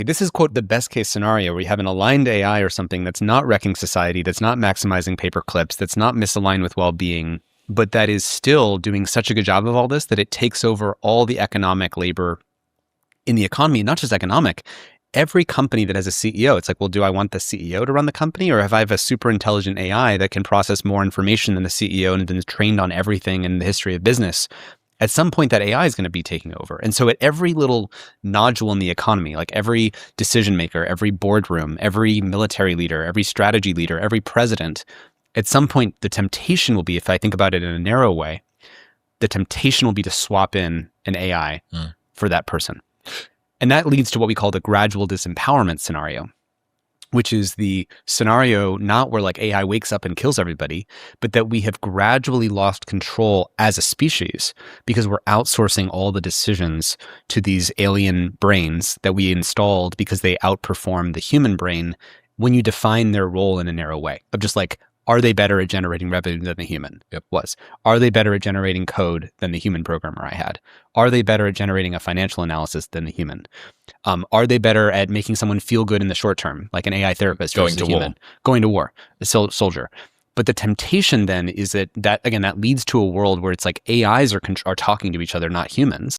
This is, quote, the best case scenario where you have an aligned AI or something that's not wrecking society, that's not maximizing paper clips, that's not misaligned with well-being, but that is still doing such a good job of all this that it takes over all the economic labor in the economy, not just economic. Every company that has a CEO, it's like, well, do I want the CEO to run the company, or if I have a super intelligent AI that can process more information than the CEO and been trained on everything in the history of business? At some point, that AI is going to be taking over. And so at every little nodule in the economy, like every decision maker, every boardroom, every military leader, every strategy leader, every president, at some point, the temptation will be, if I think about it in a narrow way, the temptation will be to swap in an AI for that person. And that leads to what we call the gradual disempowerment scenario, which is the scenario not where like AI wakes up and kills everybody, but that we have gradually lost control as a species because we're outsourcing all the decisions to these alien brains that we installed because they outperform the human brain when you define their role in a narrow way of just like, are they better at generating revenue than the human was? Are they better at generating code than the human programmer I had? Are they better at generating a financial analysis than the human? Are they better at making someone feel good in the short term, like an AI therapist going to war? Going to war, a soldier. But the temptation then is that again, that leads to a world where it's like AIs are talking to each other, not humans.